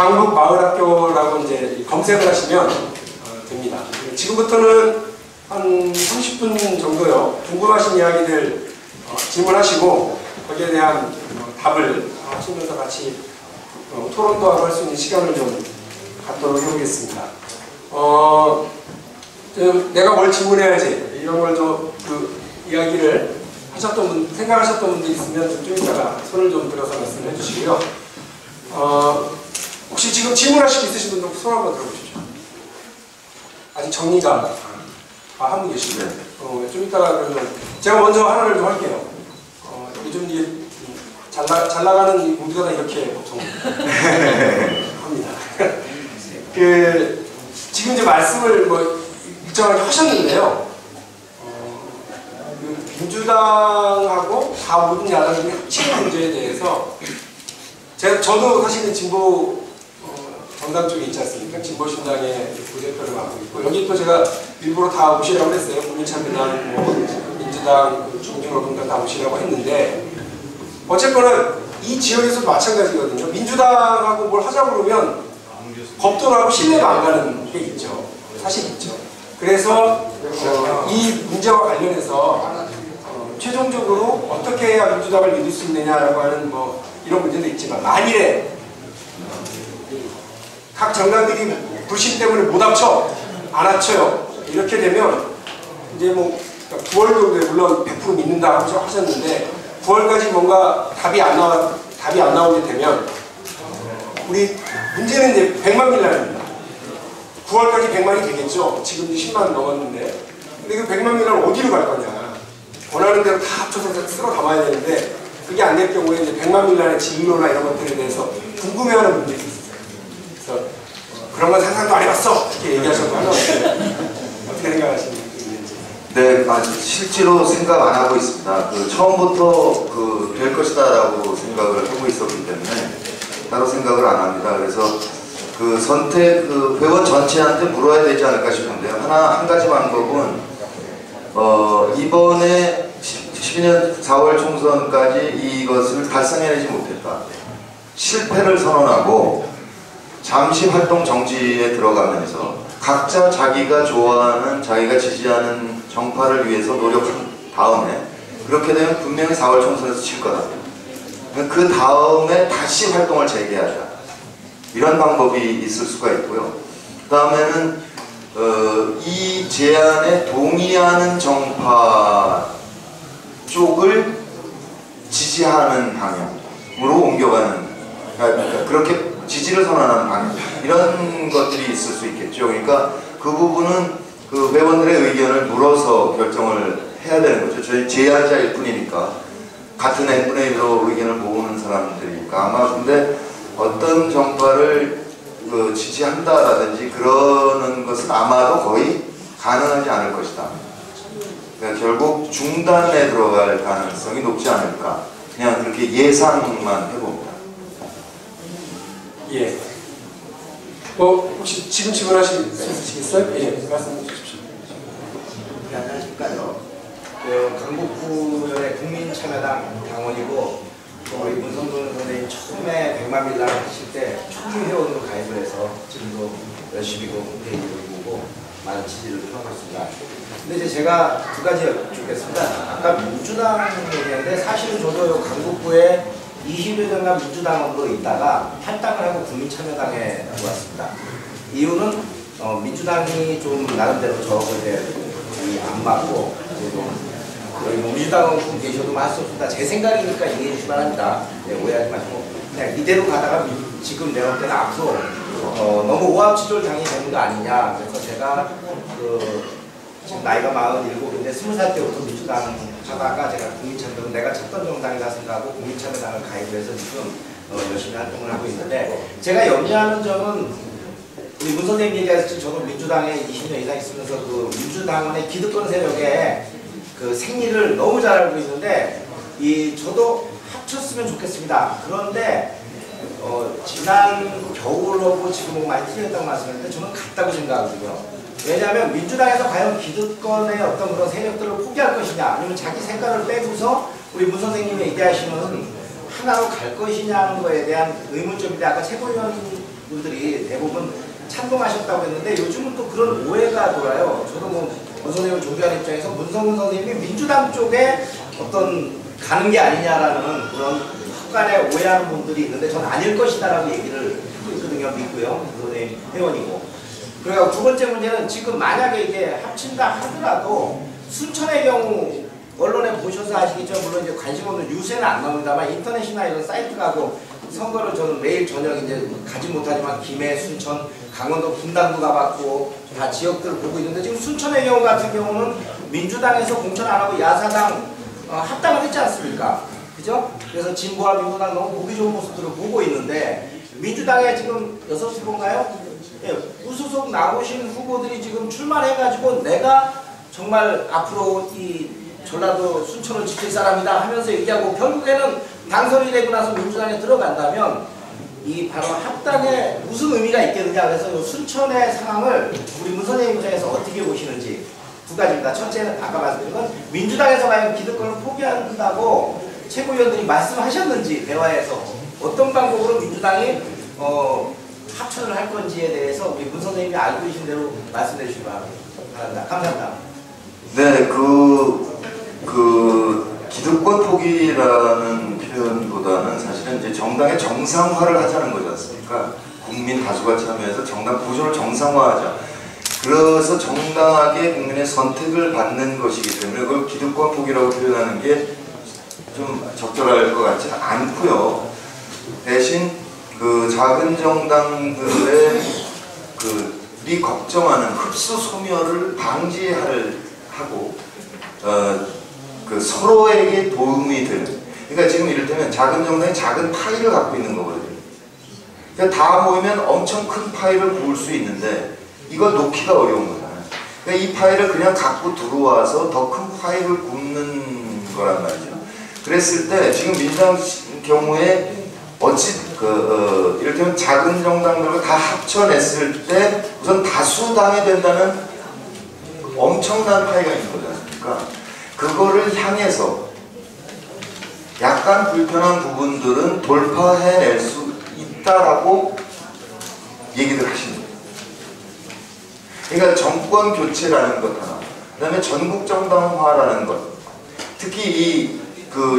강북 마을학교라고 이제 검색을 하시면 됩니다. 지금부터는 한 30분 정도요. 궁금하신 이야기들 질문하시고 거기에 대한 답을 하시면서 같이 토론도 하고 할 수 있는 시간을 좀 갖도록 해보겠습니다. 내가 뭘 질문해야지 이런 걸 좀 이야기를 하셨던 분, 생각하셨던 분들 있으면 좀 이따가 손을 좀 들어서 말씀해 주시고요. 혹시 지금 질문하실 수 있으신 분들 손 한번 들어보십시오. 아직 정리가 한 분 계시고요. 좀 이따가 그러면 제가 먼저 하나를 좀 할게요. 요즘 이게 잘 나가는 공부가 이렇게 보통 합니다. 지금 이제 말씀을 일정하게 하셨는데요. 민주당하고 다 모든 야당이 합치는 문제에 대해서 저도 사실은 진보 정당 쪽에 있지 않습니까? 진보신당의 부대표를 맡고 있고 여기 또 제가 일부러 다 오시라고 했어요. 국민참여당, 민주당, 중진노동당 다 오시라고 했는데 어쨌거나 이 지역에서도 마찬가지거든요. 민주당하고 뭘 하자고 그러면 법도하고 신뢰가 안 가는 게 있죠. 사실 있죠. 그래서 이 문제와 관련해서 최종적으로 어떻게 해야 민주당을 믿을 수 있느냐라고 하는 이런 문제도 있지만 만일에 각 정당들이 불신 때문에 못 합쳐, 안 합쳐요. 이렇게 되면 이제 9월 정도에 물론 100% 믿는다고 하셨는데 9월까지 뭔가 답이 안 나오게 되면 우리 문제는 이제 100만 밀란입니다. 9월까지 100만이 되겠죠. 지금 10만 넘었는데 근데 그 100만 밀란 어디로 갈 거냐. 원하는 대로 다 합쳐서 쓸어 담아야 되는데 그게 안 될 경우에 이제 100만 밀란의 진로나 이런 것들에 대해서 궁금해하는 분들이 있어요. 그래서 그런 건 상상도 안 해봤어! 이렇게 얘기하셔도 하는데 어떻게 생각하시는지. 네, 실제로 생각 안 하고 있습니다. 처음부터 될 것이다 라고 생각을 하고 있었기 때문에 따로 생각을 안 합니다. 그래서 선택, 회원 전체한테 물어야 되지 않을까 싶은데요. 한 가지 방법은 이번에 12년 4월 총선까지 이것을 달성해내지 못했다. 실패를 선언하고 잠시 활동 정지에 들어가면서 각자 자기가 좋아하는, 자기가 지지하는 정파를 위해서 노력한 다음에 그렇게 되면 분명히 4월 총선에서 질 거다. 그 다음에 다시 활동을 재개하자. 이런 방법이 있을 수가 있고요. 그 다음에는 이 제안에 동의하는 정파 쪽을 지지하는 방향으로 옮겨가는, 그러니까 그렇게 지지를 선언하는 방향, 이런 것들이 있을 수 있겠죠. 그러니까 그 부분은 회원들의 의견을 물어서 결정을 해야 되는 거죠. 저희 제안자일 뿐이니까, 같은 n분의 1로 의견을 모으는 사람들이니까. 아마 근데 어떤 정파를 지지한다라든지 그러는 것은 아마도 거의 가능하지 않을 것이다. 그러니까 결국 중단에 들어갈 가능성이 높지 않을까. 그냥 그렇게 예상만 해봅니다. 예. 혹시 지금 질문하시겠어요? 예, 말씀해 주십시오. 네, 안녕하십니까요. 강북구의 국민참여당 당원이고 우리 문성돈 선생님 처음에 100만 밀란 하실 때 초기 회원으로 가입을 해서 지금도 열심히 홈페이지를 보고 많은 지지를 표하고 있습니다. 근데 이제 제가 두 가지 여쭙겠습니다. 아까 민주당 얘기했는데 사실은 저도 강북구에 20여 년간 민주당으로 있다가 탈당을 하고 국민참여당에 들어왔습니다. 이유는 민주당이 좀 나름대로 저하고 안 맞고 민주당은 계셔도 말수 없습니다. 제 생각이니까 이해해 주시기 바랍니다. 네, 오해하지 마시고 그냥 이대로 가다가 지금 내가 볼 때는 앞으로 너무 오합지졸 당이 되는 거 아니냐. 그래서 제가 지금 나이가 47인데 20살 때부터 민주당 하다가 제가 국민참여당 내가 쳤던 정당이라 생각하고 국민참여당을 가입해서 지금 열심히 활동을 하고 있는데 제가 염려하는 점은 우리 문 선생님 얘기하셨듯이 저도 민주당에 20년 이상 있으면서 민주당의 기득권 세력에 생리를 너무 잘 알고 있는데 저도 합쳤으면 좋겠습니다. 그런데 지난 겨울하고 지금 많이 틀렸다고 말씀했는데 저는 같다고 생각하거든요. 왜냐하면 민주당에서 과연 기득권의 어떤 그런 세력들을 포기할 것이냐 아니면 자기 생각을 빼고서 우리 문 선생님이 얘기하시는 하나로 갈 것이냐는 거에 대한 의문점인데 아까 최고위원님 분들이 대부분 찬동하셨다고 했는데 요즘은 또 그런 오해가 돌아요. 저도 뭐 문 선생님을 존경하는 입장에서 문성훈 선생님이 민주당 쪽에 어떤 가는 게 아니냐라는 그런 약간의 오해하는 분들이 있는데 전 아닐 것이다라고 얘기를 했거든요. 믿고요. 문 선생님 회원이고. 그리고 두 번째 문제는 지금 만약에 이게 합친다 하더라도 순천의 경우 언론에 보셔서 아시겠죠. 물론 이제 관심 없는 뉴스에는 안 나옵니다만 인터넷이나 이런 사이트 가고 선거를 저는 매일 저녁 이제 가지 못하지만 김해, 순천, 강원도 분당도 가봤고 다 지역들을 보고 있는데 지금 순천의 경우 같은 경우는 민주당에서 공천 안 하고 야사당 합당을 했지 않습니까? 그죠? 그래서 진보와 민주당 너무 보기 좋은 모습들을 보고 있는데 민주당에 지금 6후보인가요? 예, 무소속 나오신 후보들이 지금 출마해가지고 내가 정말 앞으로 이 전라도 순천을 지킬 사람이다 하면서 얘기하고 결국에는 당선이 되고 나서 민주당에 들어간다면 이 바로 합당에 무슨 의미가 있겠느냐. 그래서 순천의 상황을 우리 문 선생님 입장에서 어떻게 보시는지 두 가지입니다. 첫째는 아까 말씀드린 건 민주당에서 과연 기득권을 포기한다고 최고위원들이 말씀하셨는지 대화에서 어떤 방법으로 민주당이 합천을 할 건지에 대해서 우리 문 선생님이 알고 계신 대로 말씀해 주시기 바랍니다. 감사합니다. 네, 기득권 포기라는 표현보다는 사실은 이제 정당의 정상화를 하자는 거지 않습니까? 국민 다수가 참여해서 정당 구조를 정상화하자. 그래서 정당하게 국민의 선택을 받는 것이기 때문에 그걸 기득권 포기라고 표현하는 게 좀 적절할 것 같지는 않고요. 대신 그 작은 정당들의 이 걱정하는 흡수 소멸을 방지하고 서로에게 도움이 되는. 그러니까 지금 이를테면 작은 정당이 작은 파이를 갖고 있는 거거든요. 그러니까 다 모이면 엄청 큰 파이를 구울 수 있는데 이걸 놓기가 어려운 거잖아요. 그러니까 이 파이를 그냥 갖고 들어와서 더 큰 파이를 굽는 거란 말이죠. 그랬을 때 지금 민주당 경우에 이를테면 작은 정당들을 다 합쳐냈을 때 우선 다수당이 된다는 엄청난 파이가 있는 거지 않습니까? 그거를 향해서 약간 불편한 부분들은 돌파해낼 수 있다라고 얘기를 하시는 거예요. 그러니까 정권 교체라는 것 하나, 그 다음에 전국 정당화라는 것, 특히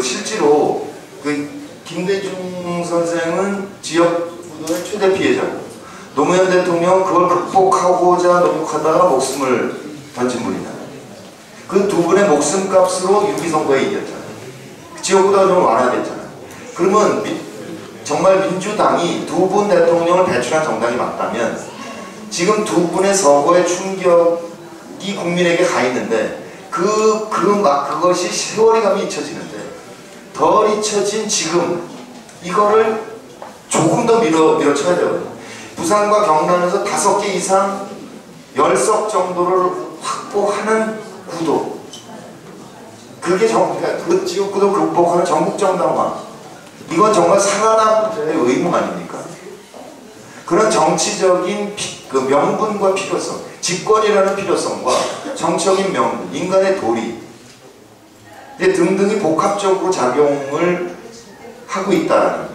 실제로 김대중 선생은 지역구도의 최대 피해자고 노무현 대통령 그걸 극복하고자 노력하다가 목숨을 던진 분이잖아요. 그 두 분의 목숨값으로 유기선거에 이겼잖아요. 지역구도가 좀 완화됐잖아요. 그러면 정말 민주당이 두 분 대통령을 배출한 정당이 맞다면 지금 두 분의 선거의 충격이 국민에게 가 있는데 그것이 세월이 가면 잊혀지는데 덜 잊혀진 지금 이거를 조금 더 밀어쳐야 되거든요. 부산과 경남에서 5개 이상 10석 정도를 확보하는 구도, 그게 그 지역구도 극복하는 전국정당화, 이건 정말 살아남을 의무 아닙니까? 그런 정치적인 명분과 필요성, 집권이라는 필요성과 정치적인 명분, 인간의 도리 등등이 복합적으로 작용을 하고 있다는.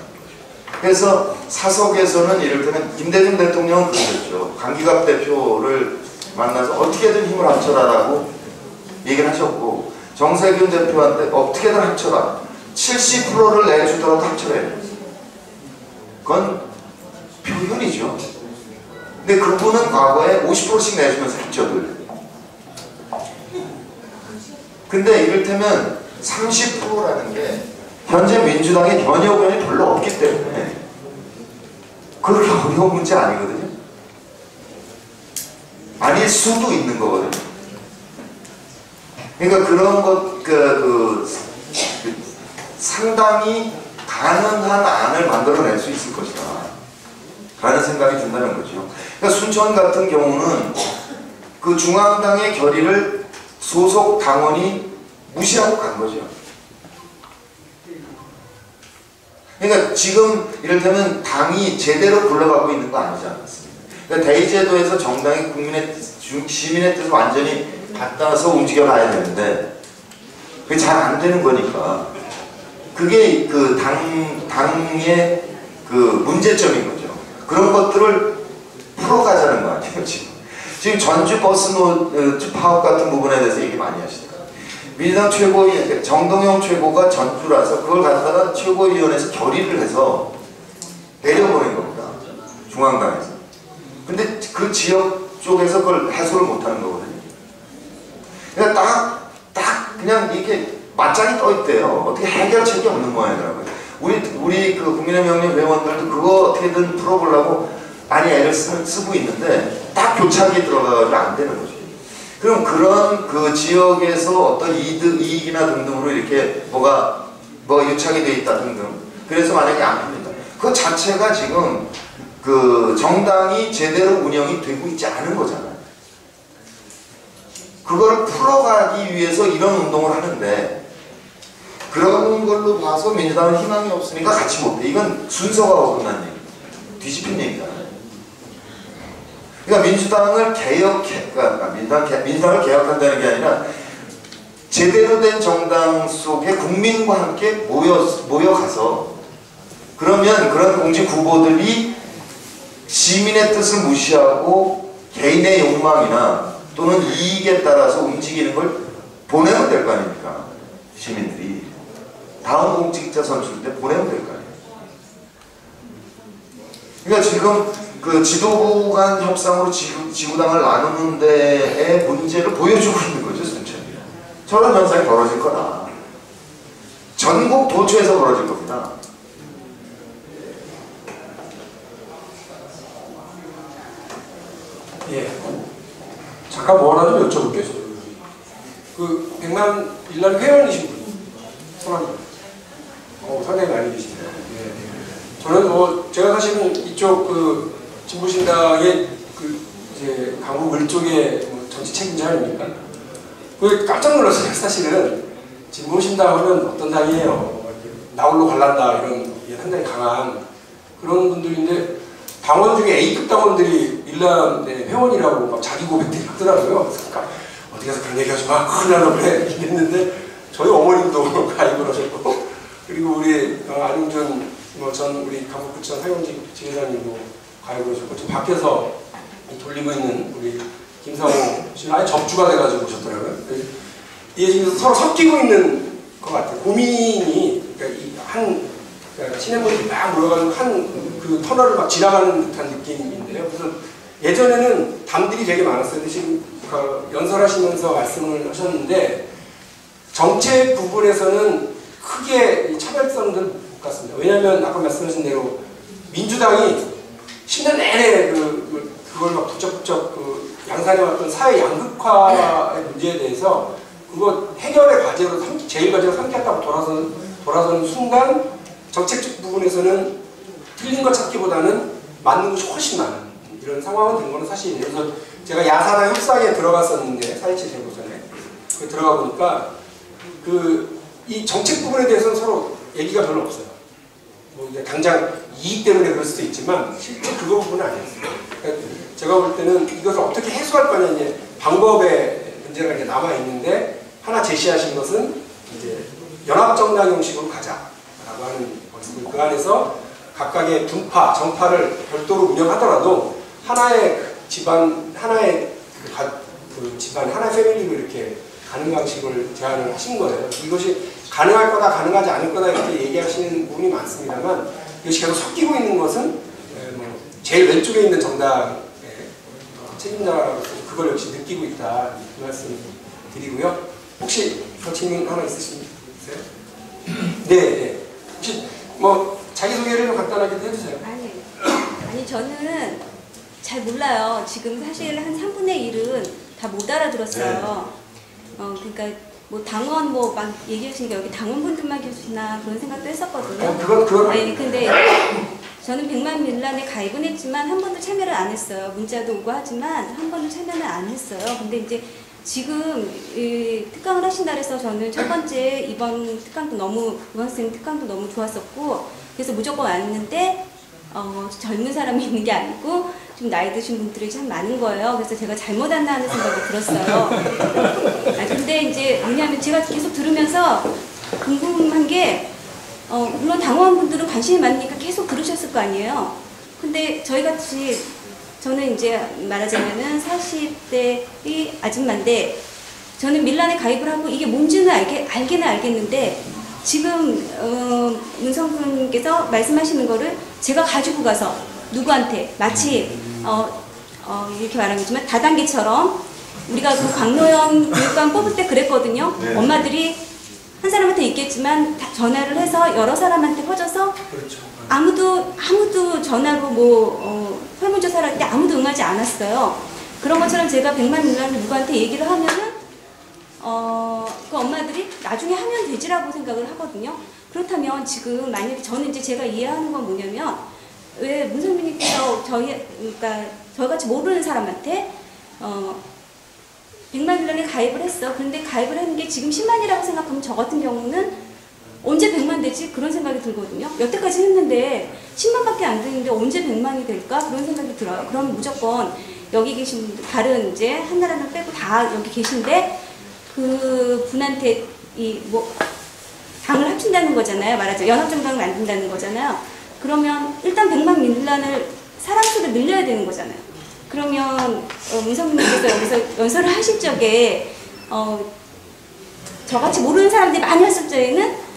그래서 사석에서는 이를테면 김대중 대통령은 그랬죠. 강기갑 대표를 만나서 어떻게든 힘을 합쳐라라고 얘기를 하셨고, 정세균 대표한테 어떻게든 합쳐라, 70%를 내주더라도 합쳐야 해요. 그건 표현이죠. 근데 그분은 과거에 50%씩 내주면서 했죠. 근데 이를테면 30%라는 게 현재 민주당의 견해 의견이 별로 없기 때문에 그렇게 어려운 문제 아니거든요. 아닐 수도 있는 거거든요. 그러니까 그런 것, 상당히 가능한 안을 만들어낼 수 있을 것이다 라는 생각이 든다는 거죠. 그러니까 순천 같은 경우는 그 중앙당의 결의를 소속 당원이 무시하고 간 거죠. 그러니까 지금 이를테면 당이 제대로 굴러가고 있는 거 아니지 않습니까? 그러니까 대의제도에서 정당이 시민의 뜻을 완전히 받아서 움직여 가야 되는데 그게 잘 안 되는 거니까 그게 당의 문제점인 거죠. 그런 것들을 풀어가자는 거 아니에요 지금. 지금 전주 버스 파업 같은 부분에 대해서 얘기 많이 하시더라고요. 민주당 최고위 정동영 최고가 전주라서 그걸 갖다가 최고위원회에서 결의를 해서 내려보낸 겁니다. 중앙당에서. 근데 그 지역 쪽에서 그걸 해소를 못하는 거거든요. 그러니까 딱 그냥 이렇게 맞짱이 떠 있대요. 어떻게 해결책이 없는 모양이더라고요. 우리 그 국민의명령 회원들도 그거 어떻게든 풀어보려고 많이 애를 쓰고 있는데 딱 교착이 들어가가지고 안 되는 거죠. 그럼 그런 그 지역에서 어떤 이익이나 등등으로 이렇게 뭐가 유착이 돼 있다 등등. 그래서 만약에 안 합니다. 그 자체가 지금 그 정당이 제대로 운영이 되고 있지 않은 거잖아요. 그걸 풀어가기 위해서 이런 운동을 하는데 그런 걸로 봐서 민주당은 희망이 없으니까 같이 못해. 이건 순서가 어긋난 얘기. 뒤집힌 얘기잖아요. 그러니까 민주당을 민주당을 개혁한다는 게 아니라 제대로 된 정당 속에 국민과 함께 모여가서 그러면 그런 공직 후보들이 시민의 뜻을 무시하고 개인의 욕망이나 또는 이익에 따라서 움직이는 걸 보내면 될 거 아닙니까? 시민들이 다음 공직자 선출 때 보내면 될 거 아니에요. 그러니까 지금 그 지도부 간 협상으로 지구당을 나누는 데의 문제를 보여주고 있는 거죠, 순천이. 저런 현상이 벌어질 거다. 전국 도처에서 벌어질 겁니다. 예. 잠깐 뭐 하나 좀 여쭤볼게요. 그 백만 일란 회원이신 분, 성함이 상당히 많이 계시네요. 예. 저는 뭐 제가 사실은 이쪽 그 진보신당의 그 이제 강북 을쪽의 뭐 정치 책임자 아닙니까? 그 깜짝 놀랐어요. 사실은 진보신당은 어떤 당이에요? 나홀로 갈란다 이런 상당히 강한 그런 분들인데 당원 중에 A급 당원들이 일란의 회원이라고 막 자기 고백들이 하더라고요. 그러니까 어디 가서 그런 얘기 하지 마. 큰일 나는 그래. 이랬는데 저희 어머님도 가입을 하셨고 그리고 우리 안용준 전 우리 강북구청 사용직 지회장님도 가입을 하셨고 지금 밖에서 돌리고 있는 우리 김상호 씨는 아예 접주가 돼가지고 오셨더라고요. 이게 지금 서로 섞이고 있는 것 같아요. 고민이 그러니까 그러니까 친해분들이 막 모여가지고 한 그 터널을 막 지나가는 듯한 느낌인데요. 그래서 예전에는 당들이 되게 많았어요. 근데 지금 연설하시면서 말씀을 하셨는데 정책 부분에서는 크게 차별성들을 못 갔습니다. 왜냐하면 아까 말씀하신 대로 민주당이 10년 내내 그걸 막 부쩍부쩍 양산해왔던 사회 양극화의 문제에 대해서 그거 해결의 과제로 제일 과제로 삼겠다고 돌아서는 순간 정책적 부분에서는 틀린 것 찾기보다는 맞는 것이 훨씬 많은 이런 상황은 된 거는 사실이에요. 그래서 제가 야사당 협상에 들어갔었는데 4.27 재보선에 들어가 보니까 이 정책 부분에 대해서는 서로 얘기가 별로 없어요. 뭐 이제 당장 이익 때문에 그럴 수도 있지만 실제 그거 부분은 아니었어요. 그러니까 제가 볼 때는 이것을 어떻게 해소할 거냐 이제 방법의 문제가 이제 남아 있는데 하나 제시하신 것은 이제 연합정당 형식으로 가자라고 하는 것이고 그 안에서 각각의 분파, 정파를 별도로 운영하더라도 하나의 집안, 하나의 집안, 하나의 패밀리로 이렇게 가는 방식을 제안을 하신 거예요. 이것이 가능할 거다, 가능하지 않을 거다 이렇게 얘기하시는 부분이 많습니다만 이것이 계속 섞이고 있는 것은 제일 왼쪽에 있는 정당의 책임자로서 그걸 역시 느끼고 있다 이 말씀 드리고요. 혹시 더 질문 하나 있으세요? 네. 혹시 자기소개를 좀 간단하게 해주세요. 아니 저는 잘 몰라요. 지금 사실 한 3분의 1은 다 못 알아들었어요. 그러니까 뭐 당원 막 얘기하시니까 여기 당원분들만 계시나 그런 생각도 했었거든요. 그건 아니 근데 저는 백만 밀란에 가입은 했지만 한 번도 참여를 안 했어요. 문자도 오고 하지만 한 번도 참여는 안 했어요. 근데 이제 지금 특강을 하신다 해서 저는 첫 번째 이번 특강도 의원생 특강도 너무 좋았었고 그래서 무조건 왔는데 젊은 사람이 있는 게 아니고 좀 나이 드신 분들이 참 많은 거예요. 그래서 제가 잘못했나 하는 생각이 들었어요. 근데 이제 왜냐하면 제가 계속 들으면서 궁금한 게 물론 당원분들은 관심이 많으니까 계속 들으셨을 거 아니에요. 근데 저희 같이 저는 이제 말하자면은 40대의 아줌마인데 저는 밀란에 가입을 하고 이게 뭔지는 알기는 알겠는데 지금 문성군께서 말씀하시는 거를 제가 가지고 가서 누구한테 마치 이렇게 말하는 거지만 다단계처럼 우리가 그 광노현 교육관 뽑을 때 그랬거든요. 네. 엄마들이 한 사람한테 있겠지만 전화를 해서 여러 사람한테 퍼져서 그렇죠. 아무도 전화로 설문조사를 할 때 아무도 응하지 않았어요. 그런 것처럼 제가 100만 밀란을 누구한테 얘기를 하면은 그 엄마들이 나중에 하면 되지라고 생각을 하거든요. 그렇다면 지금 만약에 저는 이제 제가 이해하는 건 뭐냐면 왜 문선민님께서 그러니까 저같이 모르는 사람한테 100만 밀란에 가입을 했어. 그런데 가입을 하는 게 지금 10만이라고 생각하면 저 같은 경우는 언제 100만 되지? 그런 생각이 들거든요. 여태까지 했는데 10만밖에 안 되는데 언제 100만이 될까? 그런 생각이 들어요. 그럼 무조건 여기 계신 분들, 다른 이제 한나라는 빼고 다 여기 계신데 그 분한테 당을 합친다는 거잖아요. 말하자면 연합정당을 만든다는 거잖아요. 그러면 일단 100만 밀란을 사람수를 늘려야 되는 거잖아요. 그러면 문성민님께서 여기서 연설을 하실 적에 저같이 모르는 사람들이 많이 했을 적에는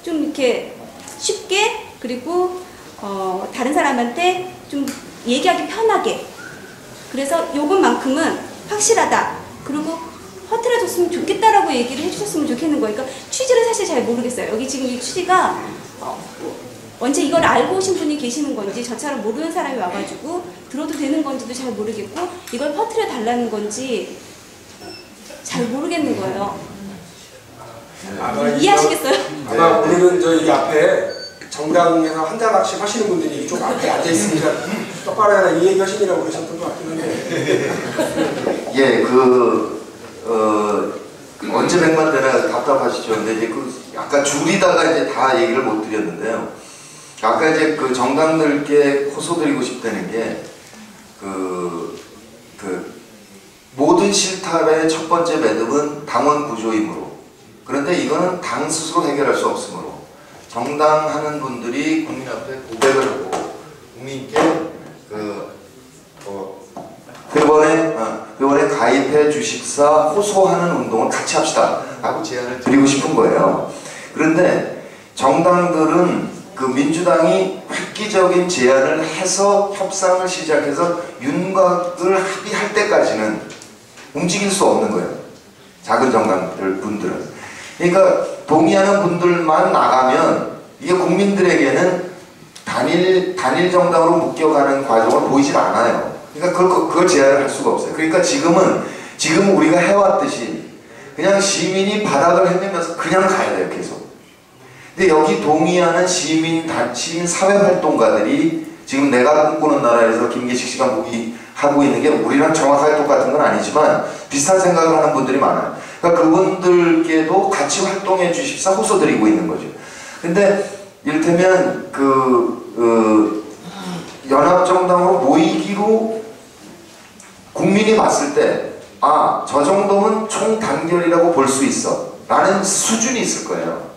좀 이렇게 쉽게 그리고 다른 사람한테 좀 얘기하기 편하게 그래서 요것만큼은 확실하다. 그리고 허틀어졌으면 좋겠다라고 얘기를 해주셨으면 좋겠는 거예요. 그러니까 취지를 사실 잘 모르겠어요. 여기 지금 이 취지가 언제 이걸 알고 오신 분이 계시는 건지 저처럼 모르는 사람이 와가지고 들어도 되는 건지도 잘 모르겠고 이걸 퍼뜨려 달라는 건지 잘 모르겠는 거예요. 이해하시겠어요? 아마 오늘은 저희 앞에 정당에서 한 자락씩 하시는 분들이 이쪽 앞에 앉아 있으니까 똑바로 해라 이 얘기 하시느라고 그러셨던 것 같긴 한데. 예, 언제 100만 되나 답답하시죠. 근데 이제 아까 줄이다가 이제 다 얘기를 못 드렸는데요. 아까 이제 그 정당들께 호소드리고 싶다는 게 모든 실탑의 첫 번째 매듭은 당원 구조이므로 그런데 이거는 당 스스로 해결할 수 없으므로 정당 하는 분들이 국민 앞에 고백을 하고 국민께 회원에 가입해 주십사 호소하는 운동을 같이 합시다 라고 제안을 드리고 싶은 거예요. 그런데 정당들은 그 민주당이 획기적인 제안을 해서 협상을 시작해서 윤곽을 합의할 때까지는 움직일 수 없는 거예요. 작은 정당들 분들은. 그러니까 동의하는 분들만 나가면 이게 국민들에게는 단일 정당으로 묶여가는 과정을 보이질 않아요. 그러니까 그걸 제한을 할 수가 없어요. 그러니까 지금 우리가 해왔듯이 그냥 시민이 바닥을 헤매면서 그냥 가야 돼요, 계속. 근데 여기 동의하는 시민 사회활동가들이 지금 내가 꿈꾸는 나라에서 김기식 씨가 하고 있는 게 우리랑 정확하게 똑같은 건 아니지만 비슷한 생각을 하는 분들이 많아요. 그러니까 그분들께도 같이 활동해 주십사 호소드리고 있는 거죠. 근데 이를테면 연합정당으로 모이기로 국민이 봤을 때 저 정도면 총단결이라고 볼 수 있어 라는 수준이 있을 거예요.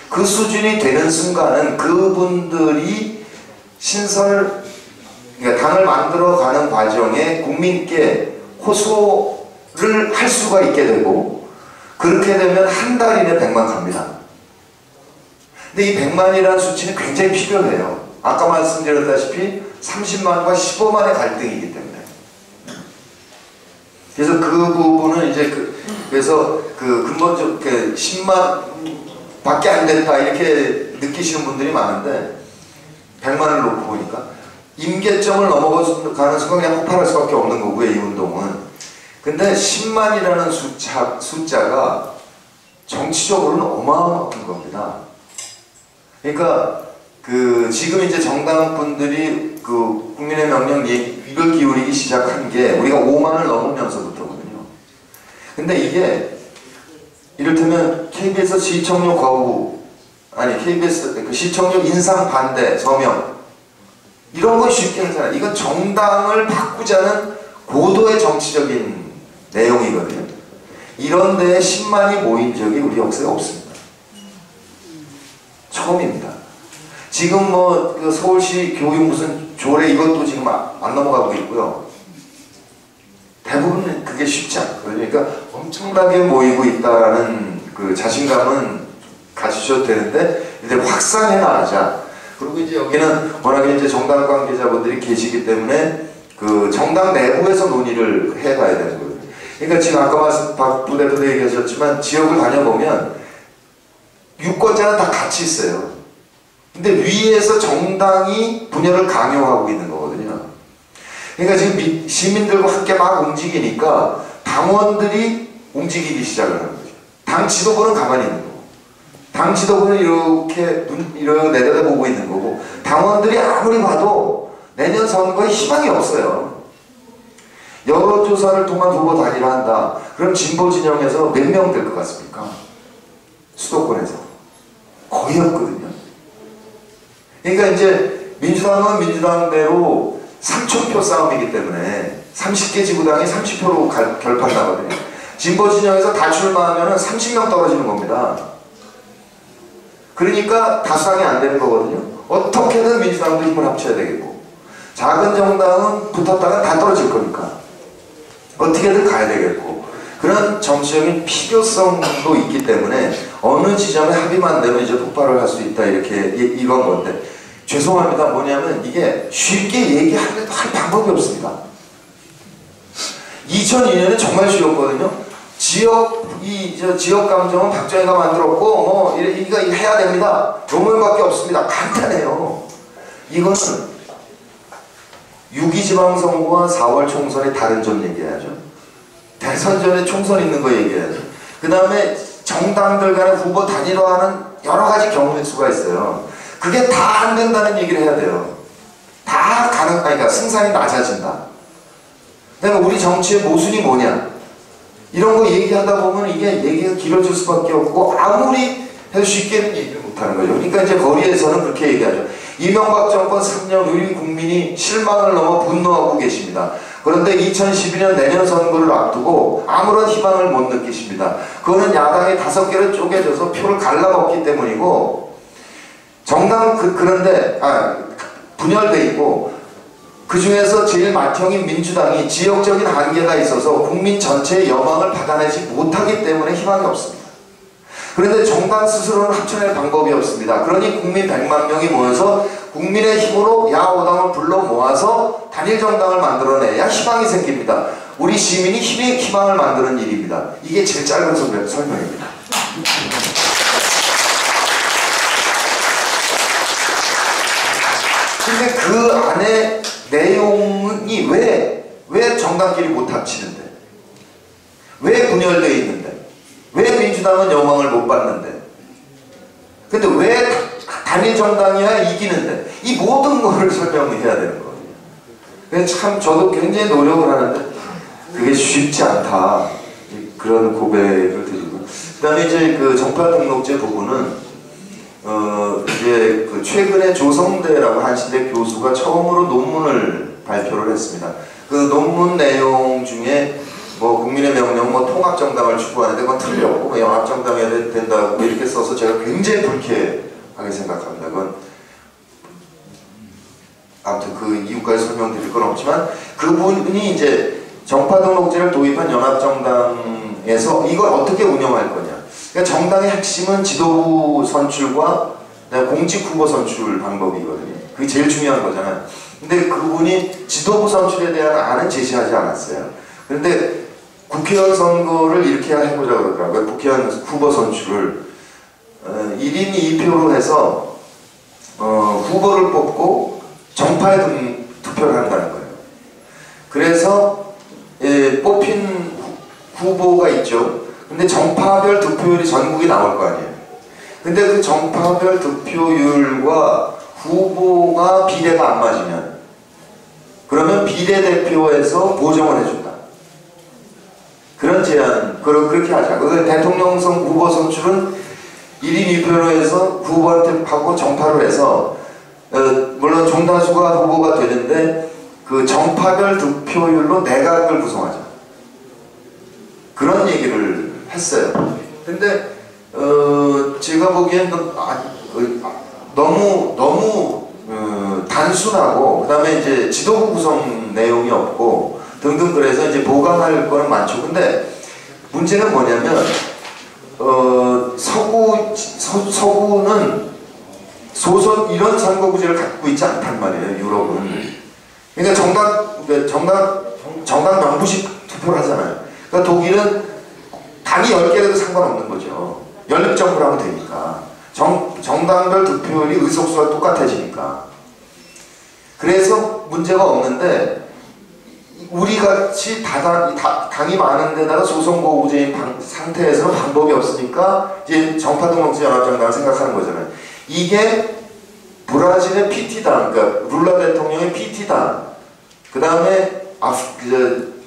그 수준이 되는 순간은 그분들이 그러니까 당을 만들어가는 과정에 국민께 호소를 할 수가 있게 되고 그렇게 되면 한 달 이내 100만 갑니다. 근데 이 100만이라는 수치는 굉장히 필요해요. 아까 말씀드렸다시피 30만과 15만의 갈등이기 때문에. 그래서 그 부분은 이제 그래서 근본적 10만 밖에 안 됐다 이렇게 느끼시는 분들이 많은데 100만을 놓고 보니까 임계점을 넘어가는 순간 그냥 폭발할 수밖에 없는 거고요, 이 운동은. 근데 10만이라는 숫자가 정치적으로는 어마어마한 겁니다. 그러니까 지금 이제 정당 분들이 국민의 명령 귀를 기울이기 시작한 게 우리가 5만을 넘으면서부터거든요. 근데 이게 이를테면 KBS 시청률 KBS 시청률 인상 반대 서명 이런 건 쉽게 하잖아요. 이건 정당을 바꾸자는 고도의 정치적인 내용이거든요. 이런 데에 10만이 모인 적이 우리 역사에 없습니다. 처음입니다. 지금 뭐 그 서울시 교육 무슨 조례 이것도 지금 안 넘어가고 있고요. 대부분 그게 쉽지 않거든요. 그러니까 엄청나게 모이고 있다라는 그 자신감은 가지셔도 되는데 이제 확산해 나가자. 그리고 이제 여기는 워낙에 이제 정당 관계자분들이 계시기 때문에 그 정당 내부에서 논의를 해가야 되는 거예요. 그러니까 지금 아까 박 부대표도 얘기하셨지만 지역을 다녀보면 유권자는 다 같이 있어요. 근데 위에서 정당이 분열을 강요하고 있는 거거든요. 그러니까 지금 시민들과 함께 막 움직이니까 당원들이 움직이기 시작을 하는 거죠. 당 지도부는 가만히 있는 거고, 당 지도부는 이렇게 내려다보고 있는 거고, 당원들이 아무리 봐도 내년 선거에 희망이 없어요. 여론조사를 통한 후보 단일화 한다. 그럼 진보 진영에서 몇 명 될 것 같습니까? 수도권에서 거의 없거든요. 그러니까 이제 민주당은 민주당대로 3,000표 싸움이기 때문에 30개 지구당이 30표로 결판 나거든요. 진보 진영에서 다 출마하면 30명 떨어지는 겁니다. 그러니까 다수당이 안 되는 거거든요. 어떻게든 민주당도 힘을 합쳐야 되겠고, 작은 정당은 붙었다가 다 떨어질 거니까 어떻게든 가야 되겠고, 그런 정치적인 필요성도 있기 때문에 어느 지점에 합의만 되면 이제 폭발을 할 수 있다, 이렇게 이건 건데, 죄송합니다. 뭐냐면 이게 쉽게 얘기하려도 할 방법이 없습니다. 2002년에 정말 쉬웠거든요. 지역 감정은 박정희가 만들었고 뭐 이거 해야 됩니다. 노무현밖에 없습니다. 간단해요. 이거는 6.2 지방선거와 4월 총선의 다른 점 얘기해야죠. 대선 전에 총선 있는 거 얘기해야죠. 그 다음에 정당들 간의 후보 단일화하는 여러 가지 경우의 수가 있어요. 그게 다 안 된다는 얘기를 해야 돼요. 다 그러니까 승산이 낮아진다. 그다음에 우리 정치의 모순이 뭐냐, 이런 거 얘기하다 보면 이게 얘기가 길어질 수밖에 없고 아무리 해도 쉽게는 얘기를 못하는 거죠. 그러니까 이제 거리에서는 그렇게 얘기하죠. 이명박 정권 3년 우리 국민이 실망을 넘어 분노하고 계십니다. 그런데 2012년 내년 선거를 앞두고 아무런 희망을 못 느끼십니다. 그거는 야당이 5개로 쪼개져서 표를 갈라먹기 때문이고, 정당 그런데 분열돼 있고, 그 중에서 제일 맏형인 민주당이 지역적인 한계가 있어서 국민 전체의 여망을 받아내지 못하기 때문에 희망이 없습니다. 그런데 정당 스스로는 합쳐낼 방법이 없습니다. 그러니 국민 100만 명이 모여서 국민의 힘으로 야5당을 불러 모아서 단일 정당을 만들어내야 희망이 생깁니다. 우리 시민이 희망을 만드는 일입니다. 이게 제일 짧은 설명입니다. 근데 그 안에 내용이 왜 정당끼리 못 합치는데, 왜 분열되어 있는데, 왜 민주당은 영광을 못 받는데, 근데 왜 단일 정당이야 이기는데, 이 모든 거를 설명해야 되는 거예요. 그래서 참 저도 굉장히 노력을 하는데 그게 쉽지 않다, 그런 고백을 드리고, 그 다음에 이제 그 정파 등록제 부분은 이제 그 최근에 조성대라고 한신대 교수가 처음으로 논문을 발표를 했습니다. 그 논문 내용 중에 뭐 국민의 명령, 뭐 통합정당을 추구하는데 그건 틀렸고, 뭐 연합정당해야 된다고 이렇게 써서 제가 굉장히 불쾌하게 생각합니다. 그건 아무튼 그 이유까지 설명드릴 건 없지만, 그분이 이제 정파등록제를 도입한 연합정당에서 이걸 어떻게 운영할 거냐. 그러니까 정당의 핵심은 지도부 선출과 공직 후보 선출 방법이거든요. 그게 제일 중요한 거잖아요. 근데 그분이 지도부 선출에 대한 안은 제시하지 않았어요. 그런데 국회의원 선거를 이렇게 해보자 그러더라고요. 국회의원 후보 선출을 1인 2표로 해서 후보를 뽑고 정파에 투표를 한다는 거예요. 그래서 뽑힌 후보가 있죠. 근데 정파별 득표율이 전국에 나올 거 아니에요. 근데 그 정파별 득표율과 후보가 비례가 안 맞으면, 그러면 비례대표에서 보정을 해준다. 그런 제안, 그렇게 하자. 그 대통령선 후보 선출은 1인 2표로 해서 후보한테 하고 정파로 해서, 물론 정다수가 후보가 되는데 그 정파별 득표율로 내각을 구성하자. 그런 얘기를 했어요. 근데 제가 보기엔 너무 단순하고 그다음에 이제 지도부 구성 내용이 없고 등등 그래서 이제 보강할 거는 많죠. 근데 문제는 뭐냐면 서구는 소선 이런 선거구제를 갖고 있지 않단 말이에요. 유럽은. 그러니까 정당 명부식 투표를 하잖아요. 그러니까 독일은 당이 10개라도 상관없는 거죠. 연립정부를 하면 되니까. 정당별 득표율이 의석수가 똑같아지니까. 그래서 문제가 없는데 우리같이 당이 많은 데다가 소선거구제인 상태에서는 방법이 없으니까 이제 정파등록제 연합정당을 생각하는 거잖아요. 이게 브라질의 PT당, 그러니까 룰라 대통령의 PT당, 그 다음에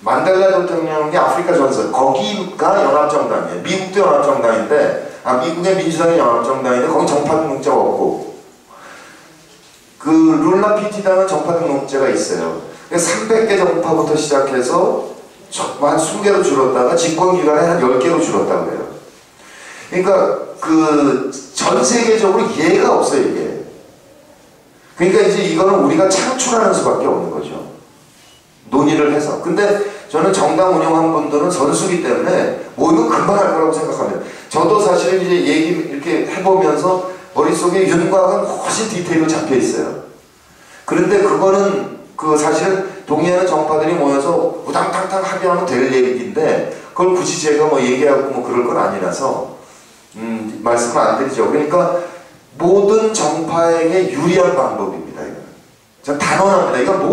만델라 대통령의 아프리카 전선, 거기가 연합정당이에요. 미국도 연합정당인데, 미국의 민주당이 연합정당인데 거기 정파등록제가 없고, 그 룰라 PT당은 정파등록제가 있어요. 300개 정파부터 시작해서 한 20개로 줄었다가 집권기간에 한 10개로 줄었다고 해요. 그러니까 그 전 세계적으로 예가 없어요, 이게. 그러니까 이제 이거는 우리가 창출하는 수밖에 없는 거죠. 논의를 해서. 근데 저는 정당 운영한 분들은 선수기 때문에 뭐 이건 금방 할 거라고 생각합니다. 저도 사실은 이제 얘기 이렇게 해보면서 머릿속에 윤곽은 훨씬 디테일로 잡혀 있어요. 그런데 그거는 사실은 동의하는 정파들이 모여서 우당탕탕 합의하면 될 얘기인데 그걸 굳이 제가 뭐 얘기하고 뭐 그럴 건 아니라서 말씀을 안 드리죠. 그러니까 모든 정파에게 유리한 방법입니다. 이거는. 전 단언합니다. 이건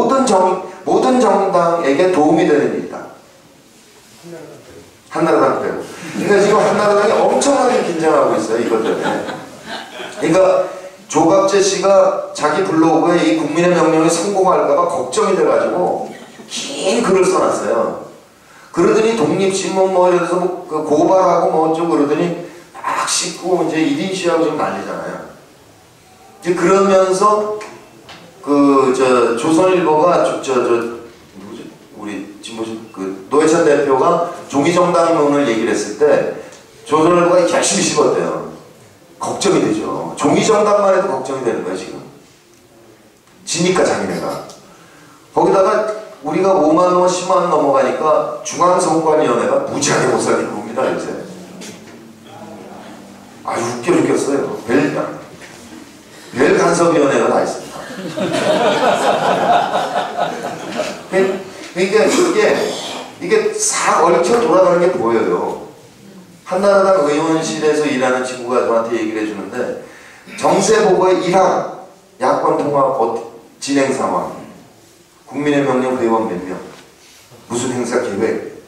모든 정당에게 도움이 되는 일이다. 한나라당 빼고. 그러니까 지금 한나라당이 엄청나게 긴장하고 있어요. 이것 때문에. 그러니까 조갑재 씨가 자기 블로그에 이 국민의 명령이 성공할까봐 걱정이 돼가지고 긴 글을 써놨어요. 그러더니 독립신문 뭐 이래서 뭐 고발하고 뭐 어쩌고 그러더니 막 씻고 이제 1인 시하고 좀 난리잖아요. 이제 그러면서 조선일보가 우리 노회찬 대표가 종이정당론을 얘기를 했을 때 조선일보가 열심히 씹었대요. 걱정이 되죠. 종이정당만 해도 걱정이 되는 거예요, 지금. 지니까 자기네가. 거기다가 우리가 5만 원, 10만 원 넘어가니까 중앙선관위원회가 무지하게 못 살리고 봅니다, 요새. 아주 웃겨 죽겠어요. 별 간섭위원회가 다 있습니다. 그러니까 이게 싹 얽혀 돌아가는 게 보여요. 한나라당 의원실에서 일하는 친구가 저한테 얘기를 해주는데 정세보고의 1항 야권 통합 진행 상황, 국민의 명령 회원 몇 명, 무슨 행사 계획,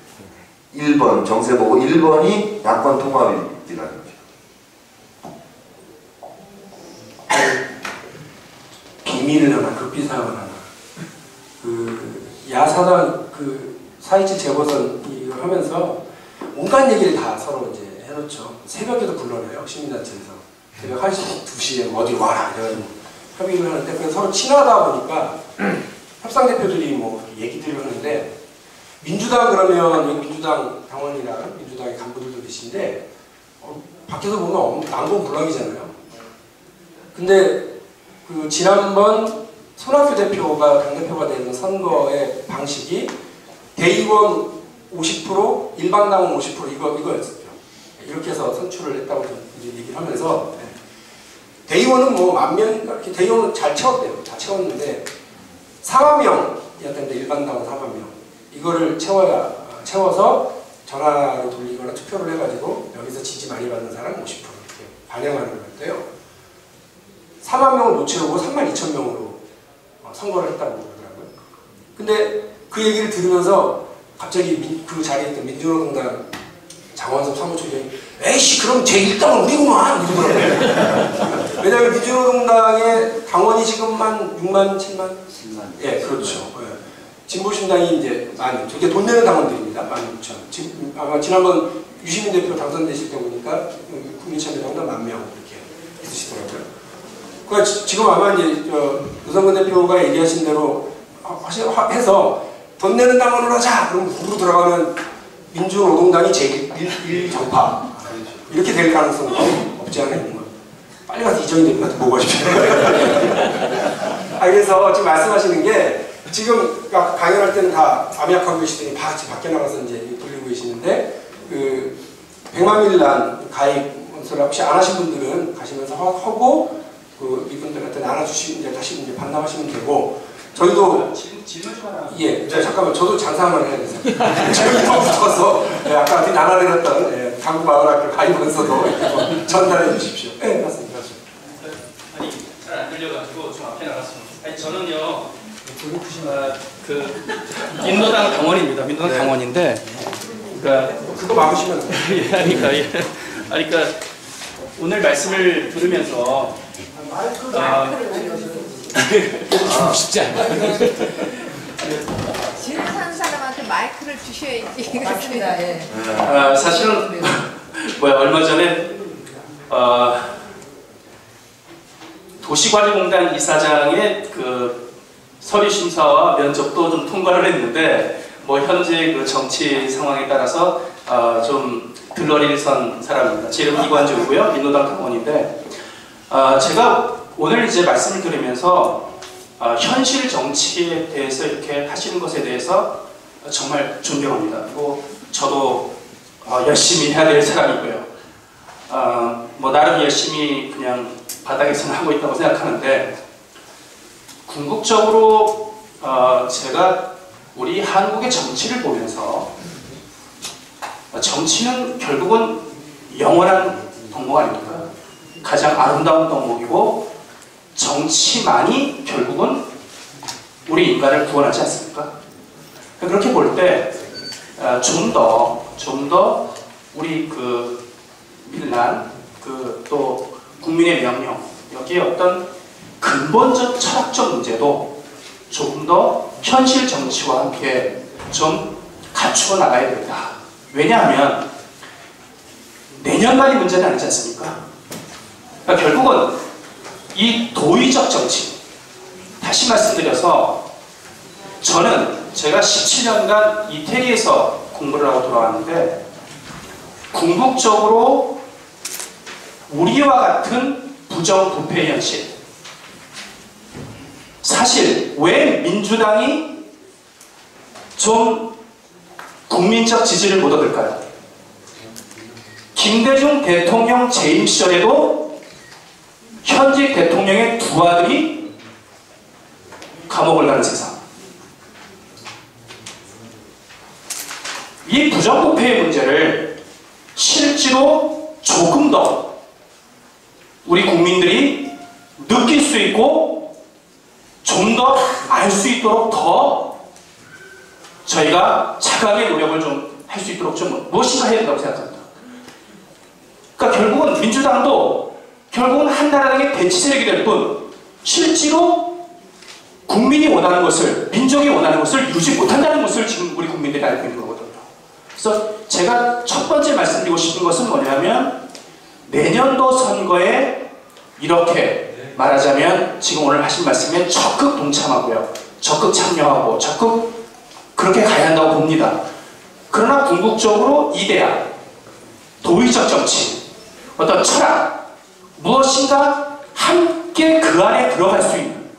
1번 정세보고 1번이 야권 통합이라는 거죠. 비밀을 하나, 급비상을 하나. 야사당 사이치 재보선 이걸 하면서 온갖 얘기를 다 서로 이제 해놓죠. 새벽에도 불러내요, 시민단체에서. 새벽 1시, 2시에 어디 와라. 이래가지고 협의를 하는데, 그래서 서로 친하다 보니까 협상대표들이 뭐 얘기들을 하는데, 민주당 그러면 여기 민주당 당원이랑 민주당의 간부들도 계신데, 밖에서 보면 난공불락이잖아요. 근데 지난번 손학규 대표가 당대표가 되는 선거의 방식이 대의원 50%, 일반 당원 50% 이거였어요. 이렇게 해서 선출을 했다고 이제 얘기를 하면서 대의원은 뭐 10,000명 이렇게 대의원은 잘 채웠대요. 다 채웠는데 40,000명이었는데 일반 당원 40,000명 이거를 채워서 전화로 돌리거나 투표를 해가지고 여기서 지지 많이 받는 사람 50% 이렇게 반영하는 거였대요. 40,000명을 못 채우고 32,000명으로 선거를 했다고 그러더라고요. 근데 그 얘기를 들으면서 갑자기 그 자리에 있던 민주노동당 장원섭 사무총장이 에이씨 그럼 제1당은 우리구만 이러더라고요. 왜냐하면 민주노동당의 당원이 지금 한 6만, 7만? 예, 그렇죠. 예. 진보신당이 이제 되게 돈 내는 당원들입니다. 16,000. 아마 지난번 유시민 대표 당선되실 때 보니까 국민참여당보다 10,000명 이렇게 있으시더라고요. 그러니까 지금 아마 이제 유성근 대표가 얘기하신 대로 해서 돈 내는 당원으로 하자! 그럼 후로 들어가면 민주노동당이 제1정파 이렇게 될 가능성이 없지 않아 있는 것. 빨리 가서 이정희 대표한테 보고 싶어요. 그래서 지금 말씀하시는 게 지금 강연할 때는 다 암약하고 계시더니 같이 밖에 나가서 이제 돌리고 계시는데 그 100만 밀란 가입 원서를 혹시 안 하신 분들은 가시면서 하고 그 이분들한테 나눠주시면 이제 다시 이제 반납하시면 되고 저희도 질문 좀 하나. 예, 잠깐만 저도 장사 한번 해야 돼서 저희 더 묶어서 아까 나눠드렸던 강구마을학교 가입 원서도 이렇게 전달해 주십시오. 네, 맞습니다. 아니 잘 안 들려가지고 좀 앞에 나갔습니다. 아니 저는요 그 민노당 당원입니다. 민노당 네. 당원인데 그러니까 그거 막으시면 그러니까 오늘 말씀을 들으면서 쉽지 않아. 질문하는 사람한테 마이크를 주셔야지. 맞습니다. 예. 사실은 얼마 전에 도시관리공단 이사장의 그 서류 심사와 면접도 좀 통과를 했는데 현재 그 정치 상황에 따라서 좀 들러리를 선 사람입니다. 제 이름은 이관주고요. 민노당 당원인데 제가 오늘 이제 말씀을 들으면서 현실 정치에 대해서 이렇게 하시는 것에 대해서 정말 존경합니다. 그리고 저도 열심히 해야 될 사람이고요. 나름 열심히 그냥 바닥에서는 하고 있다고 생각하는데 궁극적으로 제가 우리 한국의 정치를 보면서 정치는 결국은 영원한 덕목 아닙니까? 가장 아름다운 덕목이고 정치만이 결국은 우리 인간을 구원하지 않습니까? 그렇게 볼 때 좀 더 우리 그 밀란 또 국민의 명령 여기에 어떤 근본적 철학적 문제도 조금 더 현실 정치와 함께 좀 갖추어 나가야 됩니다. 왜냐하면 내년 말이 문제는 아니지 않습니까? 그러니까 결국은 이 도의적 정치 다시 말씀드려서 저는 제가 17년간 이태리에서 공부를 하고 돌아왔는데 궁극적으로 우리와 같은 부정부패 현실 사실 왜 민주당이 좀 국민적 지지를 못 얻을까요? 김대중 대통령 재임 시절에도 현직 대통령의 두 아들이 감옥을 가는 세상. 이 부정부패의 문제를 실제로 조금 더 우리 국민들이 느낄 수 있고 좀 더 알 수 있도록 더 저희가 자각의 노력을 좀 할 수 있도록 좀 무엇인가 해야 된다고 생각합니다. 그러니까 결국은 민주당도 결국은 한나라당의 대치 세력이 될 뿐 실제로 국민이 원하는 것을 민족이 원하는 것을 이루지 못한다는 것을 지금 우리 국민들이 알고 있는 거거든요. 그래서 제가 첫 번째 말씀드리고 싶은 것은 뭐냐면 내년도 선거에 이렇게 말하자면 지금 오늘 하신 말씀에 적극 동참하고요. 적극 참여하고 적극 그렇게 가야 한다고 봅니다. 그러나 궁극적으로 이데아, 도의적 정치, 어떤 철학, 무엇인가 함께 그 안에 들어갈 수 있는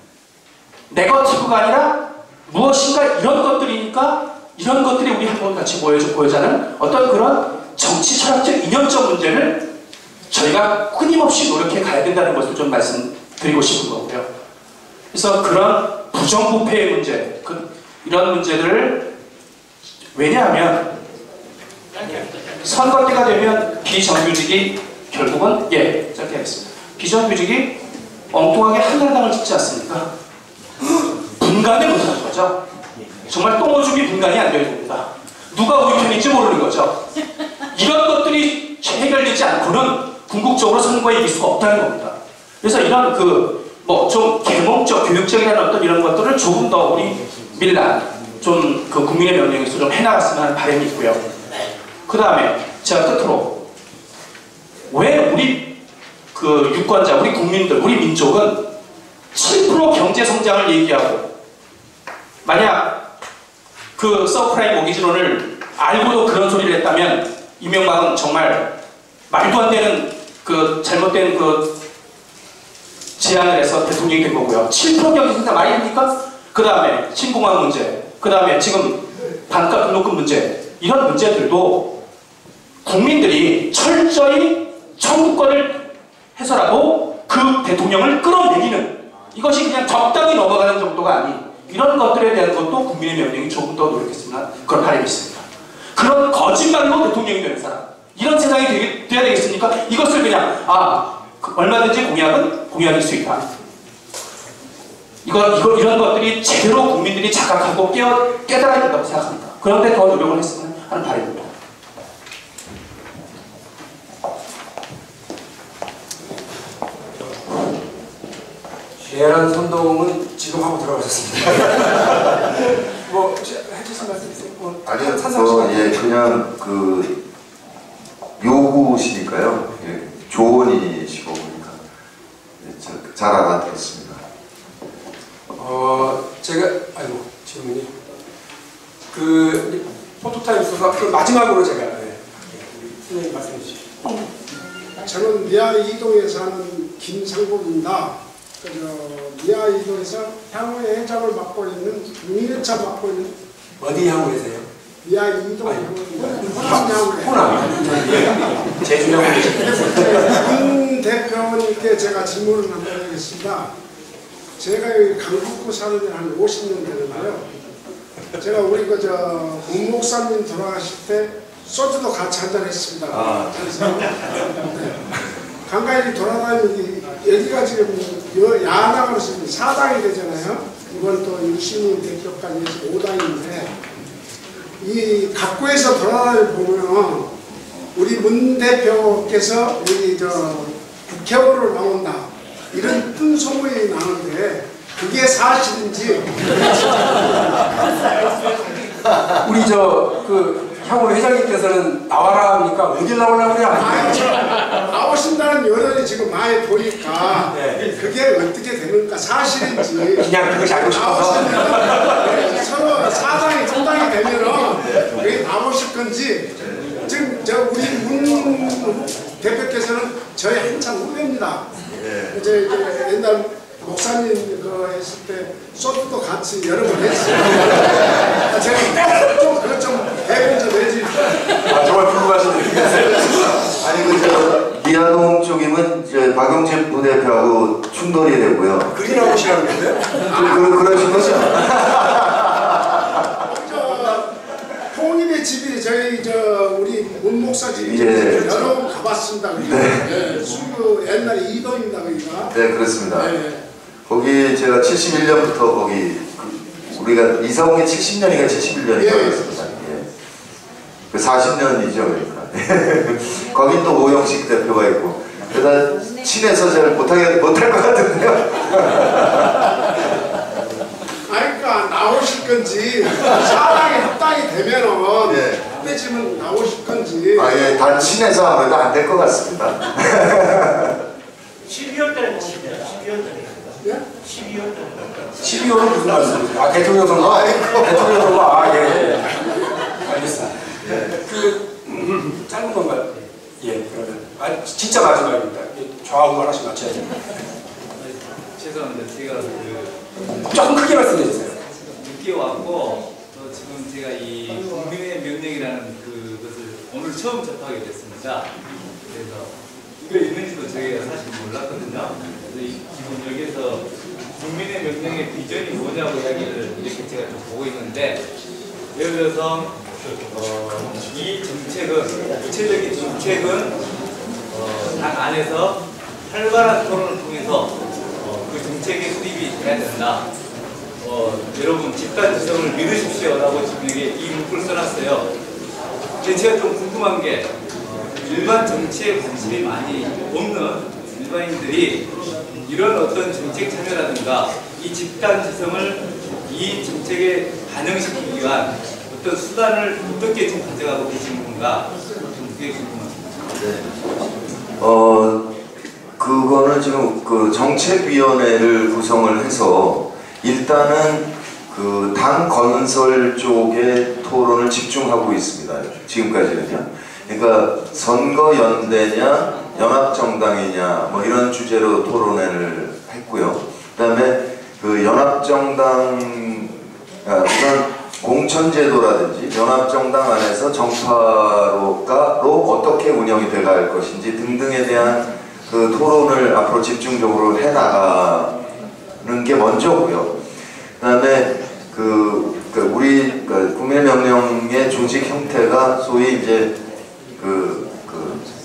네거티브가 아니라 무엇인가 이런 것들이니까 이런 것들이 우리 한번 같이 보여자는 어떤 그런 정치 철학적 이념적 문제를 저희가 끊임없이 노력해 가야 된다는 것을 좀 말씀드리고 싶은 거고요. 그래서 그런 부정부패의 문제, 이런 문제들을 왜냐하면 선거 때가 되면 비정규직이 결국은 짧게 하겠습니다. 비정규직이 엉뚱하게 한나라당을 짓지 않습니까? 분간을 못하는 거죠. 정말 똥오줌이 분간이 안 되는 겁니다. 누가 우리 편인지 모르는 거죠. 이런 것들이 해결되지 않고는 궁극적으로 선거에 이길 수가 없다는 겁니다. 그래서 이런 좀 계몽적, 교육적이라는 어떤 이런 것들을 조금 더 우리 밀란, 좀 국민의 명령에서 좀 해나갔으면 하는 바람이 있고요. 그 다음에 제가 끝으로 왜 우리 유권자, 우리 국민들, 우리 민족은 7% 경제 성장을 얘기하고 만약 서프라임 모기지론을 알고도 그런 소리를 했다면 이명박은 정말 말도 안 되는 잘못된 제안을 해서 대통령이 된 거고요. 7% 경제 성장 말이 됩니까? 그 다음에 신공항 문제, 그 다음에 지금 단가 등록금 문제, 이런 문제들도 국민들이 철저히 청구권을 해서라도 그 대통령을 끌어내리는, 이것이 그냥 적당히 넘어가는 정도가 아닌 이런 것들에 대한 것도 국민의 명령이 조금 더 노력했으면 그런 바람이 있습니다. 그런 거짓말로 대통령이 되는 사람, 이런 세상이 돼야 되겠습니까? 이것을 그냥 얼마든지 공약은 공약일 수 있다. 이런 것들이 제대로 국민들이 자각하고 깨달아야 된다고 생각합니다. 그런데 더 노력을 했으면 하는 바람입니다. 대한 선동은 지금 하고 들어가셨습니다. 뭐 해주신 말씀 있어요? 아니요, 그냥 그 요구시니까요. 예, 조언이시고 보니까 잘 알아들었습니다. 제가 질문이 그 포토타임 있어서 그 마지막으로 제가 선생님 말씀해 주시죠. 저는 미아 이동에 사는 김상국입니다. 미아 이동에서 향후의 회장을 맡고 있는 6년차 맡고 있는 어디 향후 계세요? 미아 이동 향후에 호남 제주 향후 문 대표님께 제가 질문을 한번 하겠습니다. 제가 여기 강북구 사는 지 한 50년 되는데요. 제가 우리 문 목사님 돌아가실 때 소주도 같이 한잔 했습니다. 그래서 간간히 돌아다니는 여기가 지금 야당으로서 사당이 되잖아요. 이번 또 유시민 대표까지 해서 5당인데 이 각구에서 돌아다니 보면 우리 문 대표께서 여기 국회의원으로 나온다 이런 뜬 소문이 나는데 그게 사실인지 우리 그 향후 회장님께서는 나와라 합니까? 어딜 나오려고 그래? 나오신다는 여론이 지금 많이 보니까 네. 그게 어떻게 되는가 사실인지 그냥 그것이 알고 싶어서 서로 사당이 정당이 되면은 왜 나오실 건지 지금 우리 문 대표께서는 저희 한참 후배입니다. 이제 옛날 목사님 했을 때 소주도 같이 여러 번 했어요. 제가 그것 좀 배분 좀 해주십시오. 정말 궁금하시네요. 아니 미아동 쪽이면 이제 박용진 부대표하고 충돌이 되고요. 그리라고 싫어하는 건데요? 그러신 거죠? 통일의 집이 저희 우리 문 목사 집이 여러 번 가봤습니다. 수교 옛날에 이동입니다 거기가. 네, 그렇습니다. 네. 거기 제가 71년부터 거기 우리가 이사 온 게 70년인가 71년인가 그랬습니다. 예. 그 40년이죠, 그러니까. 거긴 또 오영식 대표가 있고, 그러다 친해서 잘 못할 것 같은데요. 그러니까 나오실 건지 사당이 합당이 되면은 그때쯤은 나오실 건지. 예, 다 친해서 아무래도 안 될 것 같습니다. 12월 달에 치면 12월 달에. 예? 12월 달에. 12월은 무슨 말씀이세요? 대통령 선거. 대통령 선거. 예. 알겠습니다. 짧은 건가요? 예, 그러면 진짜 마지막입니다. 좌우만 하나씩 맞춰야 돼요. 죄송합니다. 제가 조금 크게 말씀해 주세요. 늦게 왔고 또 지금 제가 이 국민의 명령이라는 그것을 오늘 처음 접하게 됐습니다. 그래서 이거 있는지도 저희가 사실 몰랐거든요. 그래서 지금 여기서 국민의 명령의 비전이 뭐냐고 이야기를 이렇게 제가 좀 보고 있는데, 예를 들어서 이 정책은 구체적인 정책은 당 안에서 활발한 토론을 통해서 그 정책에 수립이 돼야 된다. 여러분 집단 지성을 믿으십시오라고 지금 여기 이 문구를 써놨어요. 근데 제가 좀 궁금한 게 일반 정치에 관심이 많이 없는 일반인들이 이런 어떤 정책 참여라든가 이 집단 지성을 이 정책에 반영시키기 위한 어떤 수단을 어떻게 지금 가져가고 계신 건가 좀 그게 궁금합니다. 그거는 지금 그 정책위원회를 구성을 해서 일단은 그 당 건설 쪽에 토론을 집중하고 있습니다. 지금까지는요. 그러니까 선거연대냐 연합정당이냐 뭐 이런 주제로 토론회를 했고요. 그다음에 그 연합정당 우선 공천제도라든지 연합정당 안에서 정파로 어떻게 운영이 돼갈 것인지 등등에 대한 그 토론을 앞으로 집중적으로 해나가는 게 먼저고요. 그다음에 우리 국민의 명령의 조직 형태가 소위 이제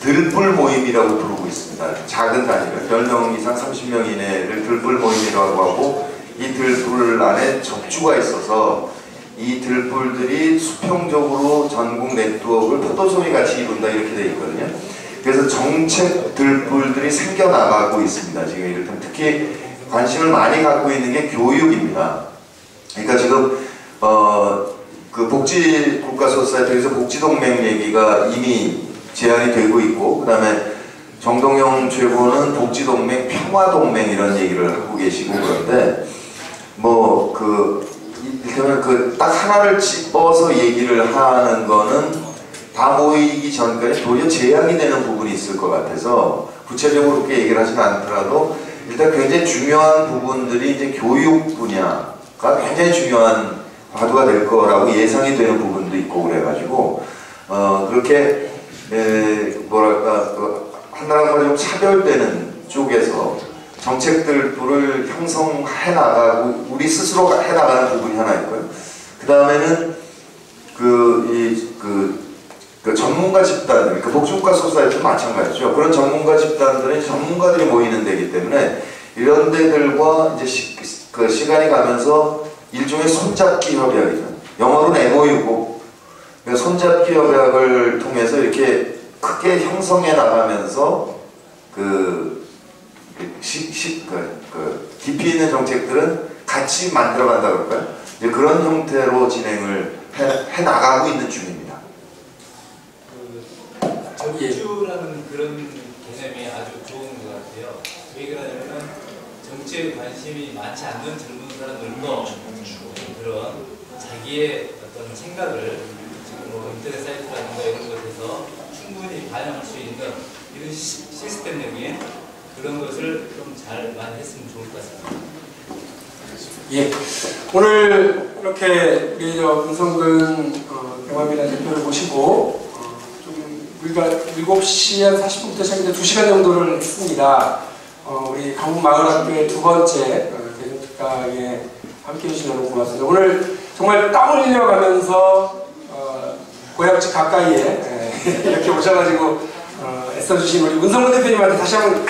들불 모임이라고 부르고 있습니다. 작은 단위를 별명 이상 30명 이내를 들불 모임이라고 하고 이 들불 안에 적주가 있어서 이 들불들이 수평적으로 전국 네트워크를 포도송이 같이 이룬다 이렇게 되어 있거든요. 그래서 정책 들불들이 생겨나가고 있습니다. 지금 이를테면 특히 관심을 많이 갖고 있는 게 교육입니다. 그러니까 지금 그 복지국가소사이티에서 복지동맹 얘기가 이미 제안이 되고 있고, 그 다음에 정동영 최고는 복지동맹, 평화동맹 이런 얘기를 하고 계시고 그런데 이를테면 딱 하나를 집어서 얘기를 하는 거는 다 모이기 전까지 도리어 제약이 되는 부분이 있을 것 같아서 구체적으로 그렇게 얘기를 하지는 않더라도 일단 굉장히 중요한 부분들이 이제 교육 분야가 굉장히 중요한 과도가 될 거라고 예상이 되는 부분도 있고 그래가지고 그렇게 한나라가 좀 차별되는 쪽에서 정책들을 형성해 나가고 우리 스스로 해 나가는 부분이 하나 있고요. 그 다음에는 전문가 집단들, 복지국가 소사이티도 마찬가지죠. 그런 전문가 집단들은 전문가들이 모이는 데이기 때문에 이런 데들과 이제 시간이 가면서 일종의 손잡기 협약이죠. 영어로는 MOU고 손잡기 협약을 통해서 이렇게 크게 형성해 나가면서 깊이 있는 정책들은 같이 만들어간다 그럴까요? 이제 그런 형태로 진행을 해 나가고 있는 중입니다. 적주라는 그런 개념이 아주 좋은 것 같아요. 왜 그러냐면 정치에 관심이 많지 않는 젊은 사람들도 그런 자기의 어떤 생각을 지금 인터넷 사이트라든가 이런 곳에서 충분히 반영할 수 있는 이런 시스템적인 그런 것을 좀 잘 많이 했으면 좋을 것 같습니다. 예, 오늘 이렇게 우리 문성근 경남이라는 대표를 모시고 우리가 7시 한 40분부터 시작해서 2시간 정도를 했습니다. 우리 강북마을학교의 두 번째 대중특강에 함께해 주신 여러분 고맙습니다. 오늘 정말 땀 흘려가면서 고향집 가까이에 이렇게 오셔가지고 애써주신 우리 문성근 대표님한테 다시 한번